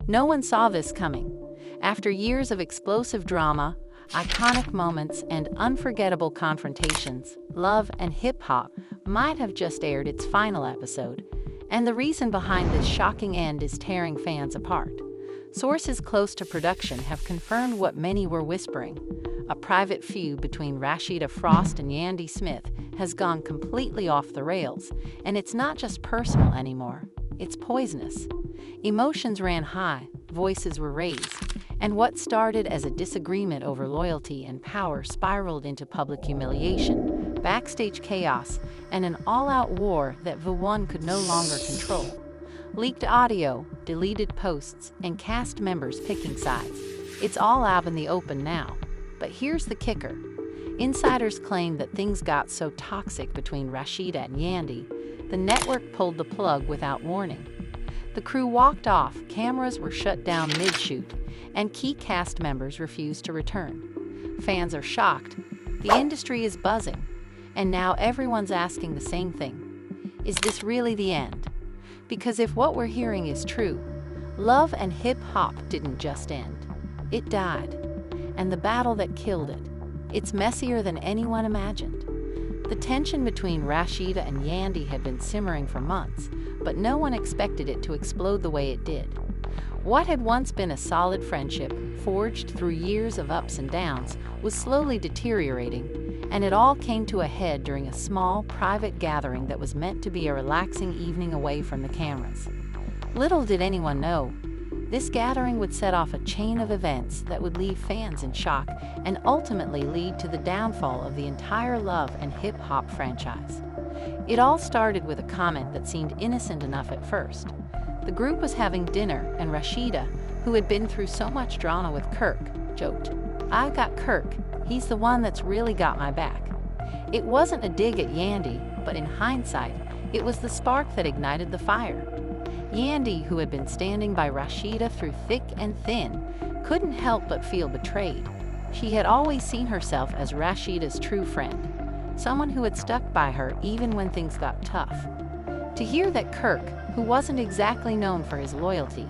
No one saw this coming. After years of explosive drama, iconic moments, and unforgettable confrontations, Love and Hip Hop might have just aired its final episode. And the reason behind this shocking end is tearing fans apart. Sources close to production have confirmed what many were whispering. A private feud between Rasheeda Frost and Yandy Smith has gone completely off the rails, and it's not just personal anymore, it's poisonous. Emotions ran high, voices were raised, and what started as a disagreement over loyalty and power spiraled into public humiliation, backstage chaos, and an all-out war that VH1 could no longer control. Leaked audio, deleted posts, and cast members picking sides. It's all out in the open now. But here's the kicker. Insiders claim that things got so toxic between Rasheeda and Yandy, the network pulled the plug without warning. The crew walked off, cameras were shut down mid-shoot, and key cast members refused to return. Fans are shocked. The industry is buzzing. And now everyone's asking the same thing. Is this really the end? Because if what we're hearing is true, Love and Hip Hop didn't just end. It died. And the battle that killed it, it's messier than anyone imagined. The tension between Rasheeda and Yandy had been simmering for months, but no one expected it to explode the way it did. What had once been a solid friendship, forged through years of ups and downs, was slowly deteriorating, and it all came to a head during a small, private gathering that was meant to be a relaxing evening away from the cameras. Little did anyone know, this gathering would set off a chain of events that would leave fans in shock and ultimately lead to the downfall of the entire Love and Hip Hop franchise. It all started with a comment that seemed innocent enough at first. The group was having dinner, and Rasheeda, who had been through so much drama with Kirk, joked, "I've got Kirk, he's the one that's really got my back." It wasn't a dig at Yandy, but in hindsight, it was the spark that ignited the fire. Yandy, who had been standing by Rasheeda through thick and thin, couldn't help but feel betrayed. She had always seen herself as Rasheeda's true friend, someone who had stuck by her even when things got tough. To hear that Kirk, who wasn't exactly known for his loyalty,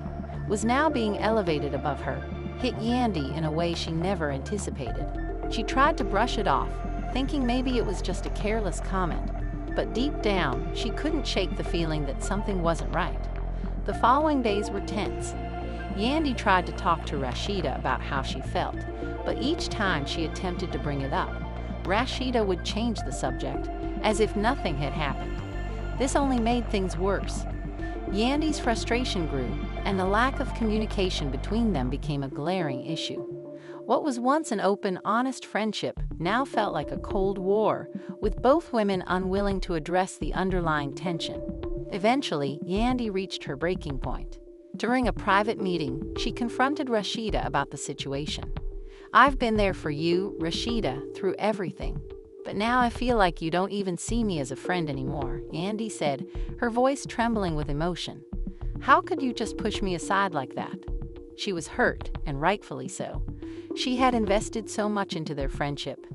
was now being elevated above her, hit Yandy in a way she never anticipated. She tried to brush it off, thinking maybe it was just a careless comment, but deep down, she couldn't shake the feeling that something wasn't right. The following days were tense. Yandy tried to talk to Rasheeda about how she felt, but each time she attempted to bring it up, Rasheeda would change the subject, as if nothing had happened. This only made things worse. Yandy's frustration grew, and the lack of communication between them became a glaring issue. What was once an open, honest friendship now felt like a cold war, with both women unwilling to address the underlying tension. Eventually, Yandy reached her breaking point. During a private meeting, she confronted Rasheeda about the situation. "I've been there for you, Rasheeda, through everything. But now I feel like you don't even see me as a friend anymore," Yandy said, her voice trembling with emotion. "How could you just push me aside like that?" She was hurt, and rightfully so. She had invested so much into their friendship,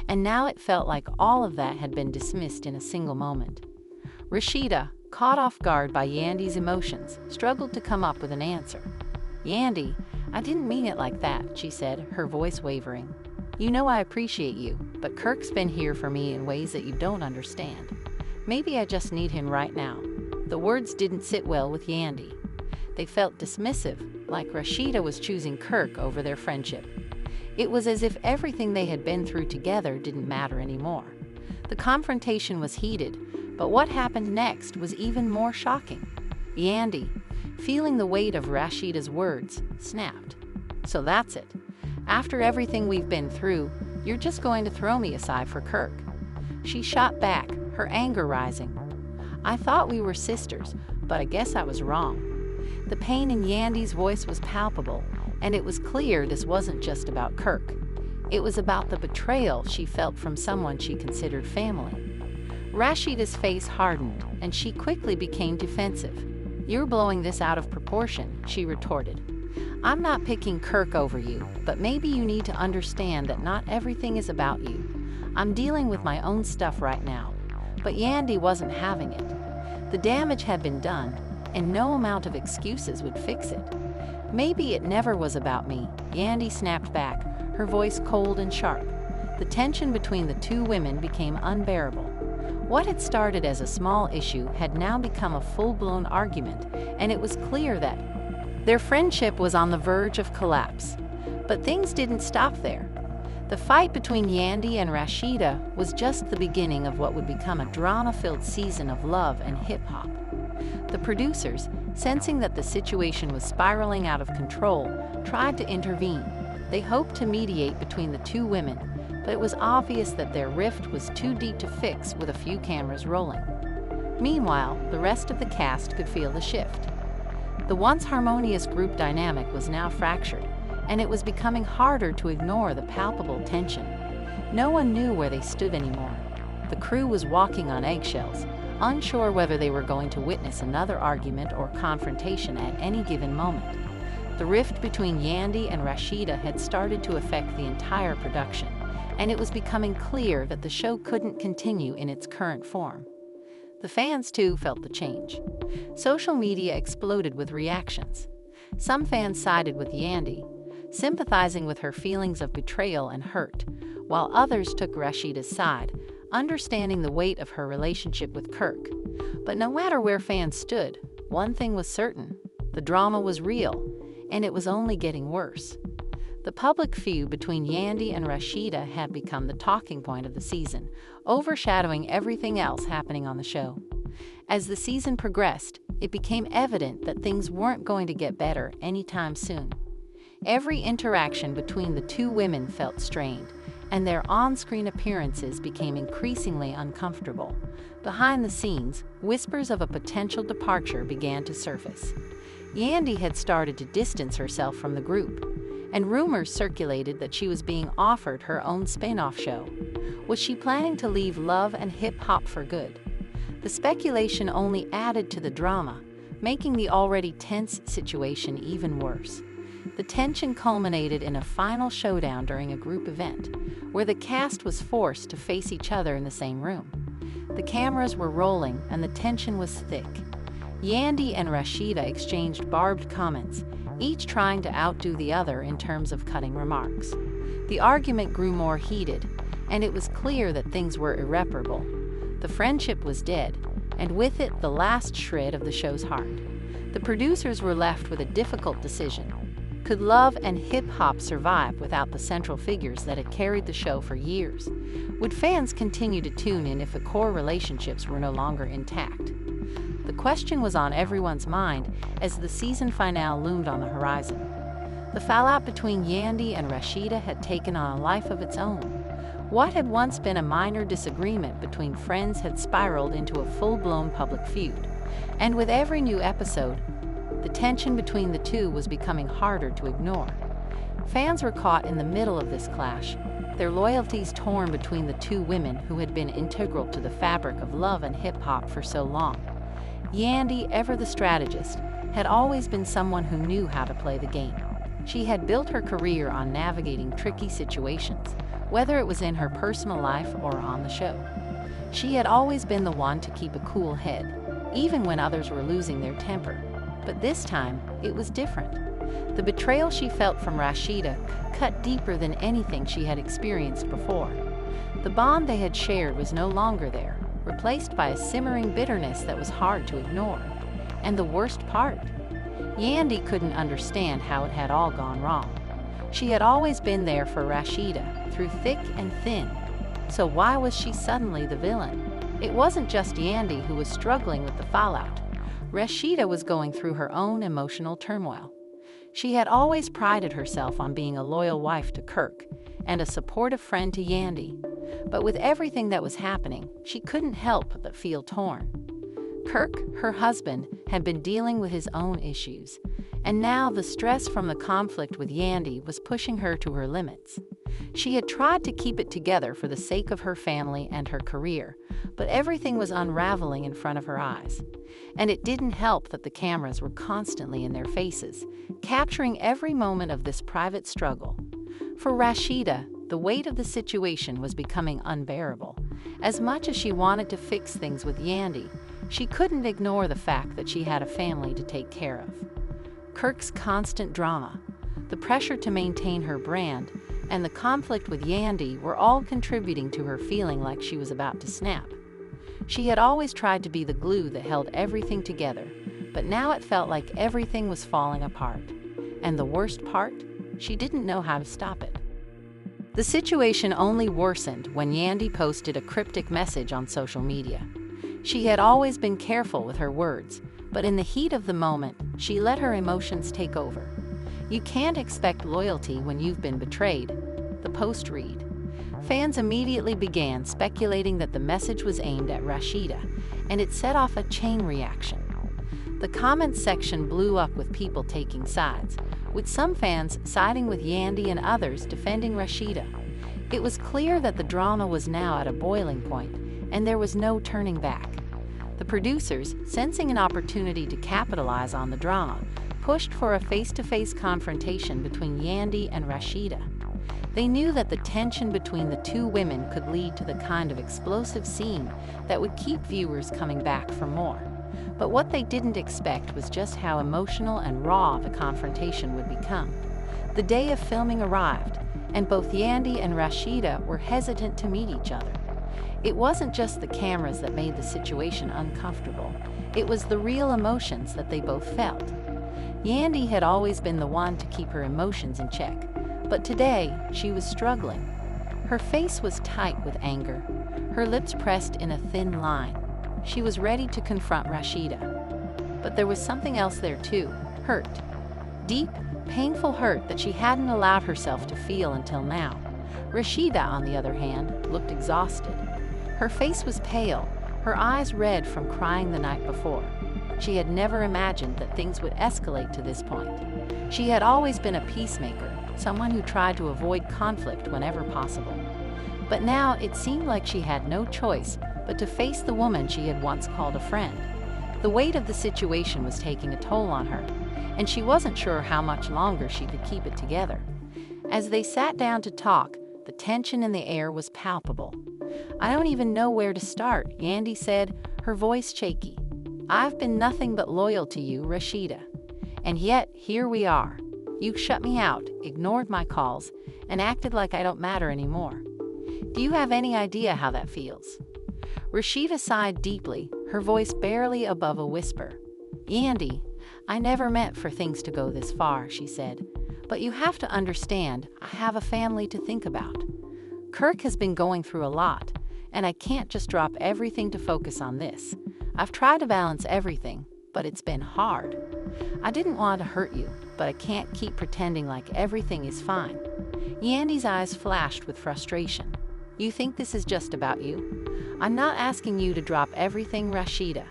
and now it felt like all of that had been dismissed in a single moment. Rasheeda, caught off guard by Yandy's emotions, struggled to come up with an answer. "Yandy, I didn't mean it like that," she said, her voice wavering. "You know I appreciate you, but Kirk's been here for me in ways that you don't understand. Maybe I just need him right now." The words didn't sit well with Yandy. They felt dismissive, like Rasheeda was choosing Kirk over their friendship. It was as if everything they had been through together didn't matter anymore. The confrontation was heated, but what happened next was even more shocking. Yandy, feeling the weight of Rasheeda's words, snapped. "So that's it. After everything we've been through, you're just going to throw me aside for Kirk." She shot back, her anger rising. "I thought we were sisters, but I guess I was wrong." The pain in Yandy's voice was palpable, and it was clear this wasn't just about Kirk. It was about the betrayal she felt from someone she considered family. Rasheeda's face hardened, and she quickly became defensive. "You're blowing this out of proportion," she retorted. "I'm not picking Kirk over you, but maybe you need to understand that not everything is about you. I'm dealing with my own stuff right now." But Yandy wasn't having it. The damage had been done, and no amount of excuses would fix it. "Maybe it never was about me," Yandy snapped back, her voice cold and sharp. The tension between the two women became unbearable. What had started as a small issue had now become a full-blown argument, and it was clear that their friendship was on the verge of collapse. But things didn't stop there. The fight between Yandy and Rasheeda was just the beginning of what would become a drama-filled season of love and hip-hop. The producers, sensing that the situation was spiraling out of control, tried to intervene. They hoped to mediate between the two women, but it was obvious that their rift was too deep to fix with a few cameras rolling. Meanwhile, the rest of the cast could feel the shift. The once harmonious group dynamic was now fractured, and it was becoming harder to ignore the palpable tension. No one knew where they stood anymore. The crew was walking on eggshells, unsure whether they were going to witness another argument or confrontation at any given moment. The rift between Yandy and Rasheeda had started to affect the entire production, and it was becoming clear that the show couldn't continue in its current form. The fans, too, felt the change. Social media exploded with reactions. Some fans sided with Yandy, sympathizing with her feelings of betrayal and hurt, while others took Rasheeda's side, understanding the weight of her relationship with Kirk. But no matter where fans stood, one thing was certain: the drama was real, and it was only getting worse. The public feud between Yandy and Rasheeda had become the talking point of the season, overshadowing everything else happening on the show. As the season progressed, it became evident that things weren't going to get better anytime soon. Every interaction between the two women felt strained, and their on-screen appearances became increasingly uncomfortable. Behind the scenes, whispers of a potential departure began to surface. Yandy had started to distance herself from the group, and rumors circulated that she was being offered her own spin-off show. Was she planning to leave love and hip-hop for good? The speculation only added to the drama, making the already tense situation even worse. The tension culminated in a final showdown during a group event, where the cast was forced to face each other in the same room. The cameras were rolling and the tension was thick. Yandy and Rasheeda exchanged barbed comments, each trying to outdo the other in terms of cutting remarks. The argument grew more heated, and it was clear that things were irreparable. The friendship was dead, and with it the last shred of the show's heart. The producers were left with a difficult decision. Could love and hip-hop survive without the central figures that had carried the show for years? Would fans continue to tune in if the core relationships were no longer intact? The question was on everyone's mind as the season finale loomed on the horizon. The fallout between Yandy and Rasheeda had taken on a life of its own. What had once been a minor disagreement between friends had spiraled into a full-blown public feud. And with every new episode, the tension between the two was becoming harder to ignore. Fans were caught in the middle of this clash, their loyalties torn between the two women who had been integral to the fabric of love and hip-hop for so long. Yandy, ever the strategist, had always been someone who knew how to play the game. She had built her career on navigating tricky situations, whether it was in her personal life or on the show. She had always been the one to keep a cool head, even when others were losing their temper. But this time, it was different. The betrayal she felt from Rasheeda cut deeper than anything she had experienced before. The bond they had shared was no longer there, replaced by a simmering bitterness that was hard to ignore. And the worst part? Yandy couldn't understand how it had all gone wrong. She had always been there for Rasheeda, through thick and thin. So why was she suddenly the villain? It wasn't just Yandy who was struggling with the fallout. Rasheeda was going through her own emotional turmoil. She had always prided herself on being a loyal wife to Kirk and a supportive friend to Yandy. But with everything that was happening, she couldn't help but feel torn. Kirk, her husband, had been dealing with his own issues, and now the stress from the conflict with Yandy was pushing her to her limits. She had tried to keep it together for the sake of her family and her career, but everything was unraveling in front of her eyes. And it didn't help that the cameras were constantly in their faces, capturing every moment of this private struggle. For Rasheeda, the weight of the situation was becoming unbearable. As much as she wanted to fix things with Yandy, she couldn't ignore the fact that she had a family to take care of. Kirk's constant drama, the pressure to maintain her brand, and the conflict with Yandy were all contributing to her feeling like she was about to snap. She had always tried to be the glue that held everything together, but now it felt like everything was falling apart. And the worst part? She didn't know how to stop it. The situation only worsened when Yandy posted a cryptic message on social media. She had always been careful with her words, but in the heat of the moment, she let her emotions take over. "You can't expect loyalty when you've been betrayed," the post read. Fans immediately began speculating that the message was aimed at Rasheeda, and it set off a chain reaction. The comments section blew up with people taking sides, with some fans siding with Yandy and others defending Rasheeda. It was clear that the drama was now at a boiling point, and there was no turning back. The producers, sensing an opportunity to capitalize on the drama, pushed for a face-to-face confrontation between Yandy and Rasheeda. They knew that the tension between the two women could lead to the kind of explosive scene that would keep viewers coming back for more. But what they didn't expect was just how emotional and raw the confrontation would become. The day of filming arrived, and both Yandy and Rasheeda were hesitant to meet each other. It wasn't just the cameras that made the situation uncomfortable. It was the real emotions that they both felt. Yandy had always been the one to keep her emotions in check, but today she was struggling. Her face was tight with anger, her lips pressed in a thin line. She was ready to confront Rasheeda. But there was something else there too, hurt. Deep, painful hurt that she hadn't allowed herself to feel until now. Rasheeda, on the other hand, looked exhausted. Her face was pale, her eyes red from crying the night before. She had never imagined that things would escalate to this point. She had always been a peacemaker, someone who tried to avoid conflict whenever possible. But now it seemed like she had no choice but to face the woman she had once called a friend. The weight of the situation was taking a toll on her, and she wasn't sure how much longer she could keep it together. As they sat down to talk, the tension in the air was palpable. "I don't even know where to start," Yandy said, her voice shaky. "I've been nothing but loyal to you, Rasheeda. And yet, here we are. You shut me out, ignored my calls, and acted like I don't matter anymore. Do you have any idea how that feels?" Rasheeda sighed deeply, her voice barely above a whisper. "Yandy, I never meant for things to go this far," she said. "But you have to understand, I have a family to think about. Kirk has been going through a lot, and I can't just drop everything to focus on this. I've tried to balance everything, but it's been hard. I didn't want to hurt you, but I can't keep pretending like everything is fine." Yandy's eyes flashed with frustration. "You think this is just about you? I'm not asking you to drop everything, Rasheeda.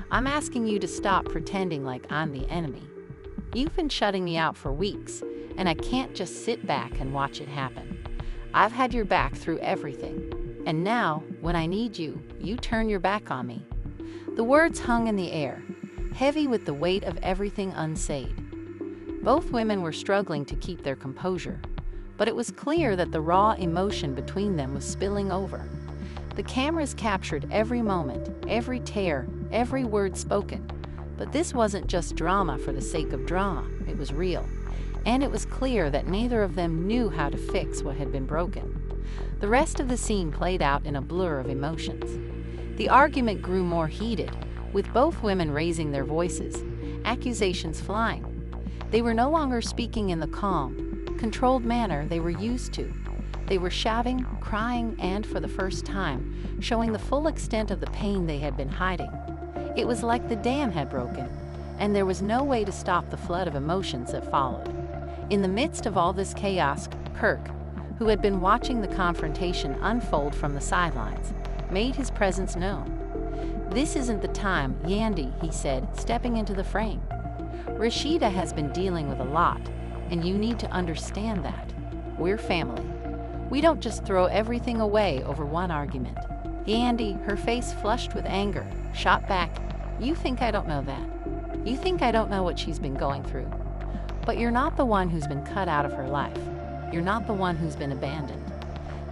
I'm asking you to stop pretending like I'm the enemy. You've been shutting me out for weeks, and I can't just sit back and watch it happen. I've had your back through everything, and now, when I need you, you turn your back on me." The words hung in the air, heavy with the weight of everything unsaid. Both women were struggling to keep their composure, but it was clear that the raw emotion between them was spilling over. The cameras captured every moment, every tear, every word spoken. But this wasn't just drama for the sake of drama, it was real. And it was clear that neither of them knew how to fix what had been broken. The rest of the scene played out in a blur of emotions. The argument grew more heated, with both women raising their voices, accusations flying. They were no longer speaking in the calm, controlled manner they were used to. They were shouting, crying, and, for the first time, showing the full extent of the pain they had been hiding. It was like the dam had broken, and there was no way to stop the flood of emotions that followed. In the midst of all this chaos, Kirk, who had been watching the confrontation unfold from the sidelines, made his presence known. "This isn't the time, Yandy," he said, stepping into the frame. "Rasheeda has been dealing with a lot, and you need to understand that. We're family. We don't just throw everything away over one argument." Yandy, her face flushed with anger, shot back, "You think I don't know that? You think I don't know what she's been going through? But you're not the one who's been cut out of her life. You're not the one who's been abandoned."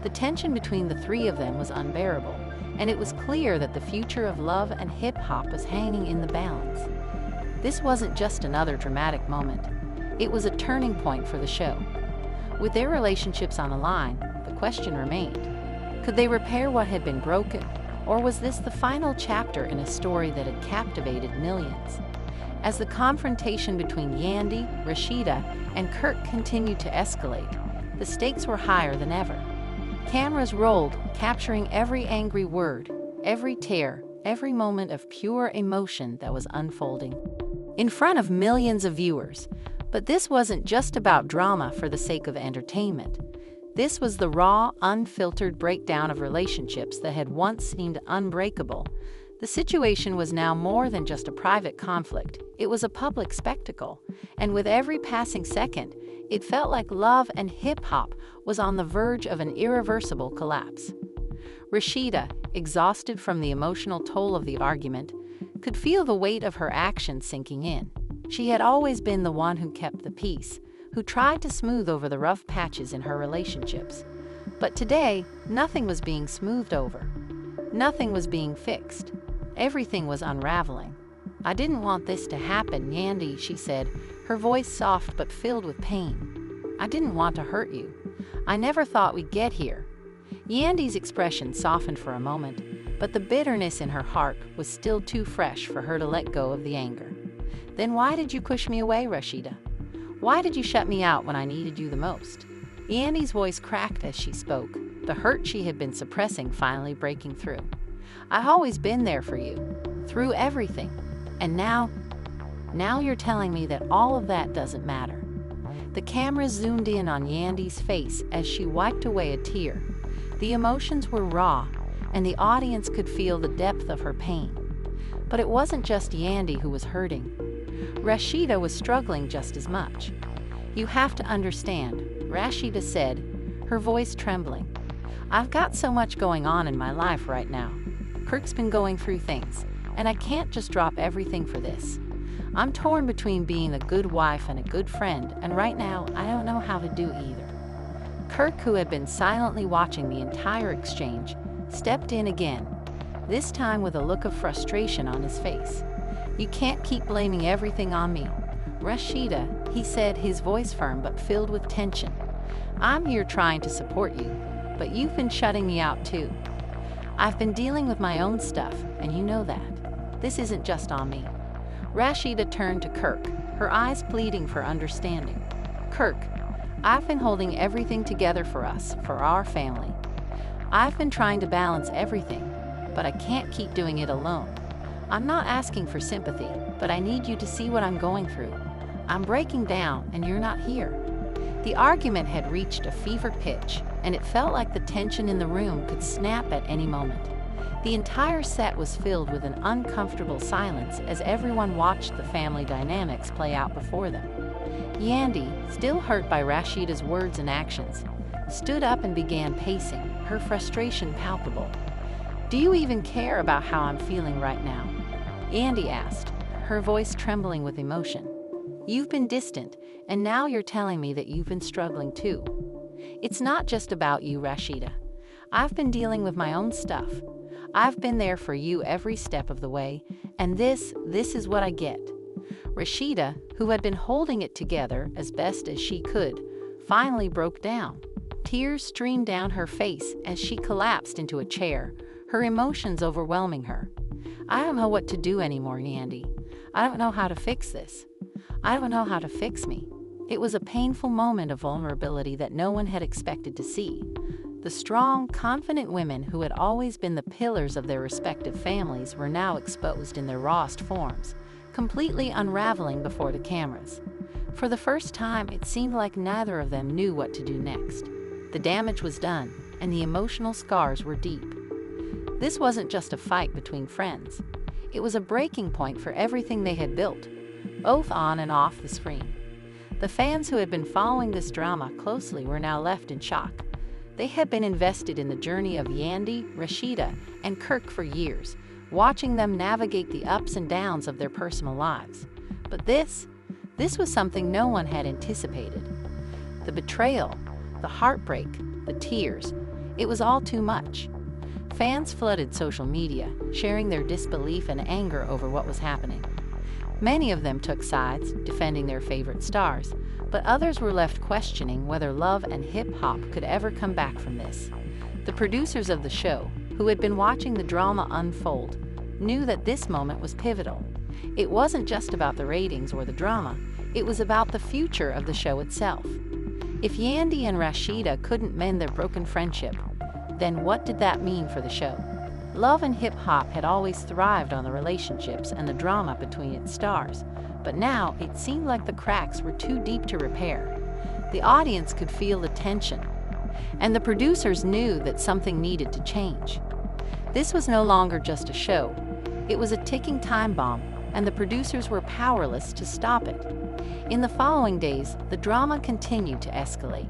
The tension between the three of them was unbearable, and it was clear that the future of love and hip-hop was hanging in the balance. This wasn't just another dramatic moment. It was a turning point for the show. With their relationships on the line, the question remained, could they repair what had been broken, or was this the final chapter in a story that had captivated millions? As the confrontation between Yandy, Rasheeda, and Kirk continued to escalate, the stakes were higher than ever. Cameras rolled, capturing every angry word, every tear, every moment of pure emotion that was unfolding in front of millions of viewers. But this wasn't just about drama for the sake of entertainment. This was the raw, unfiltered breakdown of relationships that had once seemed unbreakable. The situation was now more than just a private conflict. It was a public spectacle, and with every passing second, it felt like love and hip-hop was on the verge of an irreversible collapse. Rasheeda, exhausted from the emotional toll of the argument, could feel the weight of her actions sinking in. She had always been the one who kept the peace, who tried to smooth over the rough patches in her relationships. But today, nothing was being smoothed over. Nothing was being fixed. Everything was unraveling. "I didn't want this to happen, Yandy," she said, her voice soft but filled with pain. "I didn't want to hurt you. I never thought we'd get here." Yandy's expression softened for a moment, but the bitterness in her heart was still too fresh for her to let go of the anger. "Then why did you push me away, Rasheeda? Why did you shut me out when I needed you the most?" Yandy's voice cracked as she spoke, the hurt she had been suppressing finally breaking through. "I've always been there for you, through everything. And now you're telling me that all of that doesn't matter." The camera zoomed in on Yandy's face as she wiped away a tear. The emotions were raw, and the audience could feel the depth of her pain. But it wasn't just Yandy who was hurting. Rasheeda was struggling just as much. "You have to understand," Rasheeda said, her voice trembling. "I've got so much going on in my life right now. Kirk's been going through things, and I can't just drop everything for this. I'm torn between being a good wife and a good friend, and right now I don't know how to do either." Kirk, who had been silently watching the entire exchange, stepped in again, this time with a look of frustration on his face. "You can't keep blaming everything on me, Rasheeda," he said, his voice firm but filled with tension. "I'm here trying to support you, but you've been shutting me out too. I've been dealing with my own stuff, and you know that. This isn't just on me." Rasheeda turned to Kirk, her eyes pleading for understanding. "Kirk, I've been holding everything together for us, for our family. I've been trying to balance everything, but I can't keep doing it alone. I'm not asking for sympathy, but I need you to see what I'm going through. I'm breaking down, and you're not here." The argument had reached a fever pitch, and it felt like the tension in the room could snap at any moment. The entire set was filled with an uncomfortable silence as everyone watched the family dynamics play out before them. Yandy, still hurt by Rasheeda's words and actions, stood up and began pacing, her frustration palpable. "Do you even care about how I'm feeling right now?" Yandy asked, her voice trembling with emotion. "You've been distant, and now you're telling me that you've been struggling too. It's not just about you, Rasheeda. I've been dealing with my own stuff. I've been there for you every step of the way, and this is what I get." Rasheeda, who had been holding it together as best as she could, finally broke down. Tears streamed down her face as she collapsed into a chair, her emotions overwhelming her. "I don't know what to do anymore, Yandy. I don't know how to fix this. I don't know how to fix me." It was a painful moment of vulnerability that no one had expected to see. The strong, confident women who had always been the pillars of their respective families were now exposed in their rawest forms, completely unraveling before the cameras. For the first time, it seemed like neither of them knew what to do next. The damage was done, and the emotional scars were deep. This wasn't just a fight between friends. It was a breaking point for everything they had built, both on and off the screen. The fans who had been following this drama closely were now left in shock. They had been invested in the journey of Yandy, Rasheeda, and Kirk for years, watching them navigate the ups and downs of their personal lives. But this was something no one had anticipated. The betrayal, the heartbreak, the tears, it was all too much. Fans flooded social media, sharing their disbelief and anger over what was happening. Many of them took sides, defending their favorite stars, but others were left questioning whether love and hip-hop could ever come back from this. The producers of the show, who had been watching the drama unfold, knew that this moment was pivotal. It wasn't just about the ratings or the drama, it was about the future of the show itself. If Yandy and Rasheeda couldn't mend their broken friendship, then what did that mean for the show? Love and hip-hop had always thrived on the relationships and the drama between its stars, but now it seemed like the cracks were too deep to repair. The audience could feel the tension, and the producers knew that something needed to change. This was no longer just a show. It was a ticking time bomb, and the producers were powerless to stop it. In the following days, the drama continued to escalate.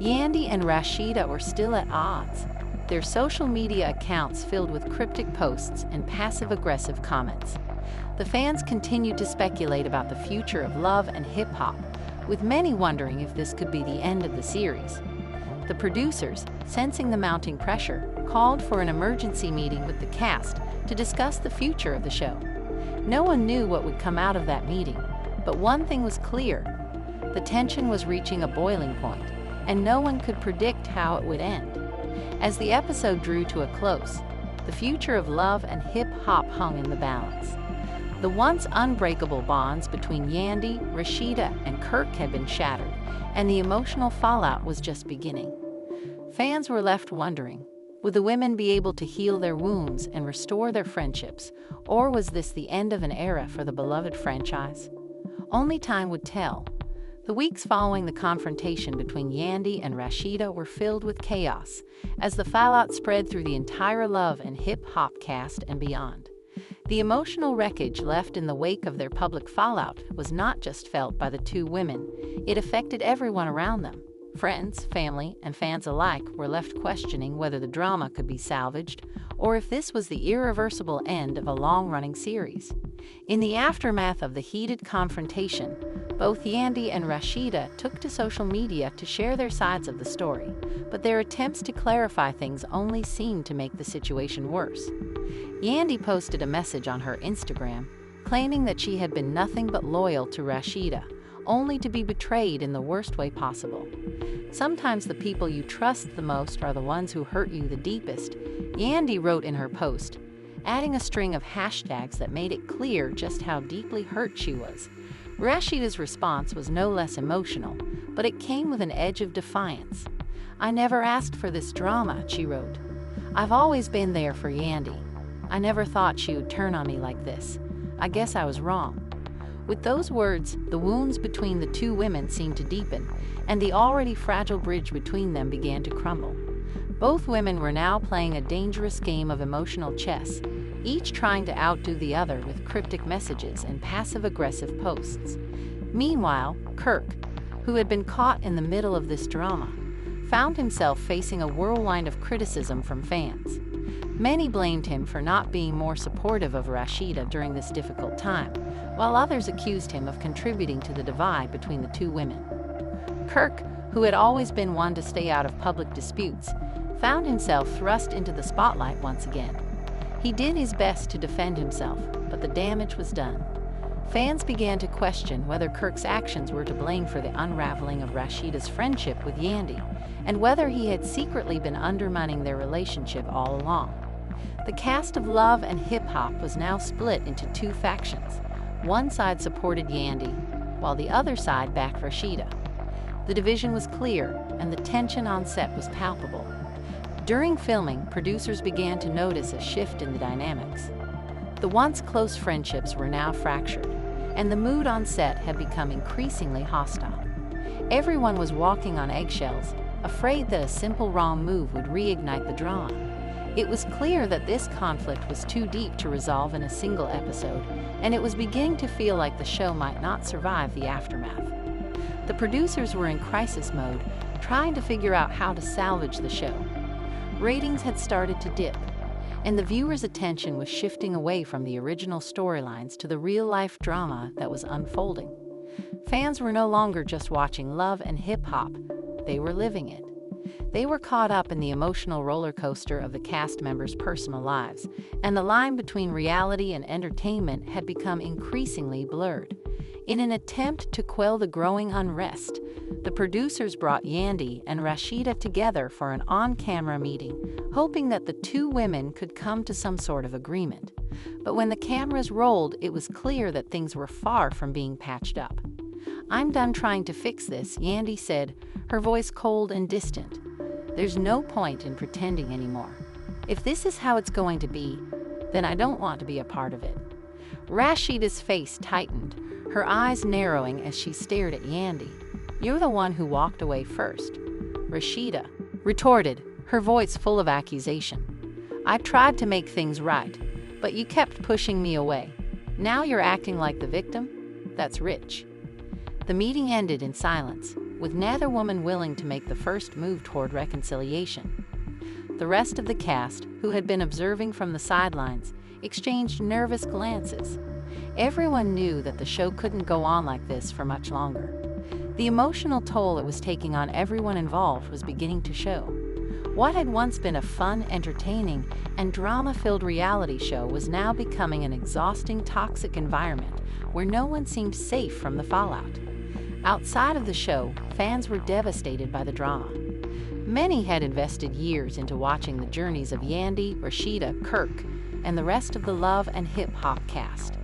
Yandy and Rasheeda were still at odds, their social media accounts filled with cryptic posts and passive-aggressive comments. The fans continued to speculate about the future of love and hip-hop, with many wondering if this could be the end of the series. The producers, sensing the mounting pressure, called for an emergency meeting with the cast to discuss the future of the show. No one knew what would come out of that meeting, but one thing was clear: the tension was reaching a boiling point, and no one could predict how it would end. As the episode drew to a close, the future of love and hip-hop hung in the balance. The once unbreakable bonds between Yandy, Rasheeda, and Kirk had been shattered, and the emotional fallout was just beginning. Fans were left wondering, would the women be able to heal their wounds and restore their friendships, or was this the end of an era for the beloved franchise? Only time would tell. The weeks following the confrontation between Yandy and Rasheeda were filled with chaos, as the fallout spread through the entire Love and hip-hop cast and beyond. The emotional wreckage left in the wake of their public fallout was not just felt by the two women, it affected everyone around them. Friends, family, and fans alike were left questioning whether the drama could be salvaged, or if this was the irreversible end of a long-running series. In the aftermath of the heated confrontation, both Yandy and Rasheeda took to social media to share their sides of the story, but their attempts to clarify things only seemed to make the situation worse. Yandy posted a message on her Instagram, claiming that she had been nothing but loyal to Rasheeda, only to be betrayed in the worst way possible. Sometimes the people you trust the most are the ones who hurt you the deepest, Yandy wrote in her post, adding a string of hashtags that made it clear just how deeply hurt she was. Rasheeda's response was no less emotional, but it came with an edge of defiance. "I never asked for this drama," she wrote. "I've always been there for Yandy. I never thought she would turn on me like this. I guess I was wrong." With those words, the wounds between the two women seemed to deepen, and the already fragile bridge between them began to crumble. Both women were now playing a dangerous game of emotional chess, each trying to outdo the other with cryptic messages and passive-aggressive posts. Meanwhile, Kirk, who had been caught in the middle of this drama, found himself facing a whirlwind of criticism from fans. Many blamed him for not being more supportive of Rasheeda during this difficult time, while others accused him of contributing to the divide between the two women. Kirk, who had always been one to stay out of public disputes, found himself thrust into the spotlight once again. He did his best to defend himself, but the damage was done. Fans began to question whether Kirk's actions were to blame for the unraveling of Rasheeda's friendship with Yandy, and whether he had secretly been undermining their relationship all along. The cast of Love and Hip-Hop was now split into two factions. One side supported Yandy, while the other side backed Rasheeda. The division was clear, and the tension on set was palpable. During filming, producers began to notice a shift in the dynamics. The once close friendships were now fractured, and the mood on set had become increasingly hostile. Everyone was walking on eggshells, afraid that a simple wrong move would reignite the drama. It was clear that this conflict was too deep to resolve in a single episode, and it was beginning to feel like the show might not survive the aftermath. The producers were in crisis mode, trying to figure out how to salvage the show. Ratings had started to dip, and the viewers' attention was shifting away from the original storylines to the real-life drama that was unfolding. Fans were no longer just watching Love and Hip-Hop, they were living it. They were caught up in the emotional roller coaster of the cast members' personal lives, and the line between reality and entertainment had become increasingly blurred. In an attempt to quell the growing unrest, the producers brought Yandy and Rasheeda together for an on-camera meeting, hoping that the two women could come to some sort of agreement. But when the cameras rolled, it was clear that things were far from being patched up. "I'm done trying to fix this," Yandy said, her voice cold and distant. "There's no point in pretending anymore. If this is how it's going to be, then I don't want to be a part of it." Rasheeda's face tightened, her eyes narrowing as she stared at Yandy. "You're the one who walked away first," Rasheeda retorted, her voice full of accusation. "I tried to make things right, but you kept pushing me away. Now you're acting like the victim? That's rich." The meeting ended in silence, with neither woman willing to make the first move toward reconciliation. The rest of the cast, who had been observing from the sidelines, exchanged nervous glances. Everyone knew that the show couldn't go on like this for much longer. The emotional toll it was taking on everyone involved was beginning to show. What had once been a fun, entertaining, and drama-filled reality show was now becoming an exhausting, toxic environment where no one seemed safe from the fallout. Outside of the show, fans were devastated by the drama. Many had invested years into watching the journeys of Yandy, Rasheeda, Kirk, and the rest of the Love and Hip Hop cast.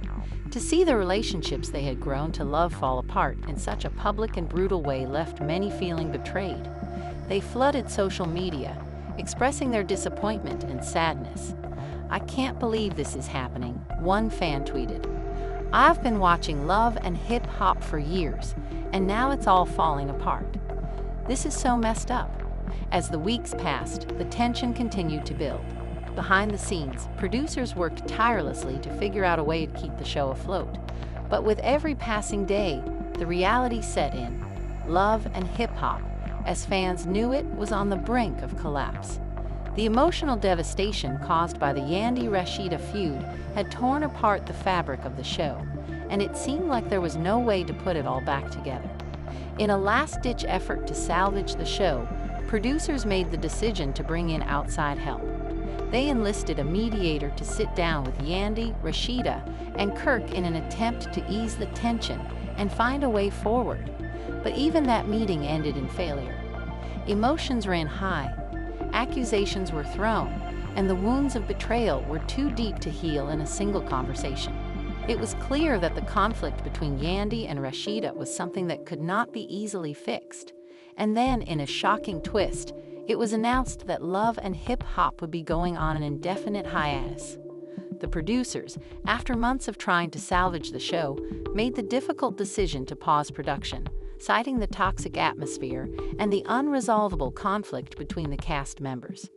To see the relationships they had grown to love fall apart in such a public and brutal way left many feeling betrayed. They flooded social media, expressing their disappointment and sadness. "I can't believe this is happening," one fan tweeted. "I've been watching Love and Hip Hop for years, and now it's all falling apart. This is so messed up." As the weeks passed, the tension continued to build. Behind the scenes, producers worked tirelessly to figure out a way to keep the show afloat. But with every passing day, the reality set in. Love and Hip Hop, as fans knew it, was on the brink of collapse. The emotional devastation caused by the Yandy-Rasheeda feud had torn apart the fabric of the show, and it seemed like there was no way to put it all back together. In a last-ditch effort to salvage the show, producers made the decision to bring in outside help. They enlisted a mediator to sit down with Yandy, Rasheeda, and Kirk in an attempt to ease the tension and find a way forward. But even that meeting ended in failure. Emotions ran high, accusations were thrown, and the wounds of betrayal were too deep to heal in a single conversation. It was clear that the conflict between Yandy and Rasheeda was something that could not be easily fixed. And then, in a shocking twist, it was announced that Love and Hip Hop would be going on an indefinite hiatus. The producers, after months of trying to salvage the show, made the difficult decision to pause production, citing the toxic atmosphere and the unresolvable conflict between the cast members.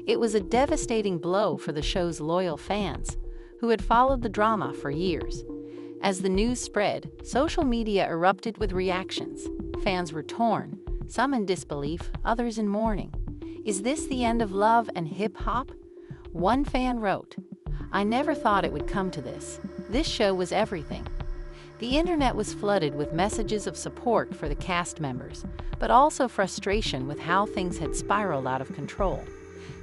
It was a devastating blow for the show's loyal fans, who had followed the drama for years. As the news spread, social media erupted with reactions. Fans were torn, some in disbelief, others in mourning. "Is this the end of Love and Hip Hop?" One fan wrote, "I never thought it would come to this. This show was everything." The internet was flooded with messages of support for the cast members, but also frustration with how things had spiraled out of control.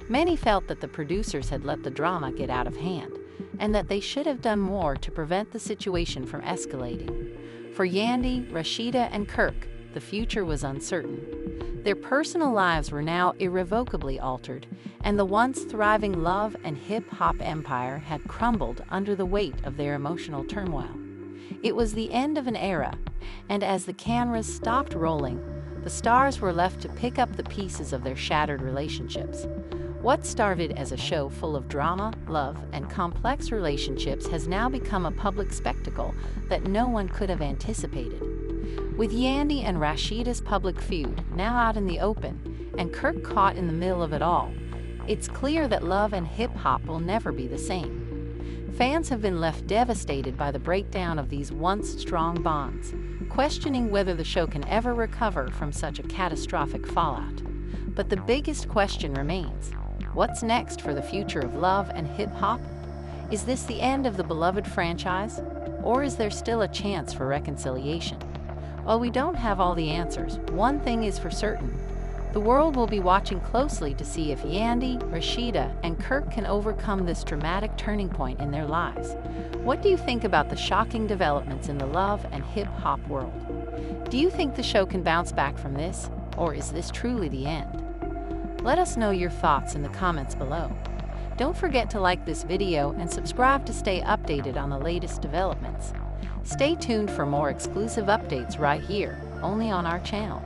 Many felt that the producers had let the drama get out of hand, and that they should have done more to prevent the situation from escalating. For Yandy, Rasheeda, and Kirk, the future was uncertain. Their personal lives were now irrevocably altered, and the once thriving Love and Hip Hop empire had crumbled under the weight of their emotional turmoil. It was the end of an era, and as the cameras stopped rolling, the stars were left to pick up the pieces of their shattered relationships. What started as a show full of drama, love, and complex relationships has now become a public spectacle that no one could have anticipated. With Yandy and Rasheeda's public feud now out in the open, and Kirk caught in the middle of it all, it's clear that Love and Hip Hop will never be the same. Fans have been left devastated by the breakdown of these once strong bonds, questioning whether the show can ever recover from such a catastrophic fallout. But the biggest question remains: what's next for the future of Love and Hip Hop? Is this the end of the beloved franchise, or is there still a chance for reconciliation? While we don't have all the answers, one thing is for certain: The world will be watching closely to see if Yandy, Rasheeda, and Kirk can overcome this dramatic turning point in their lives. What do you think about the shocking developments in the love and hip-hop world? Do you think the show can bounce back from this, or is this truly the end? Let us know your thoughts in the comments below. Don't forget to like this video and subscribe to stay updated on the latest developments. Stay tuned for more exclusive updates right here, only on our channel.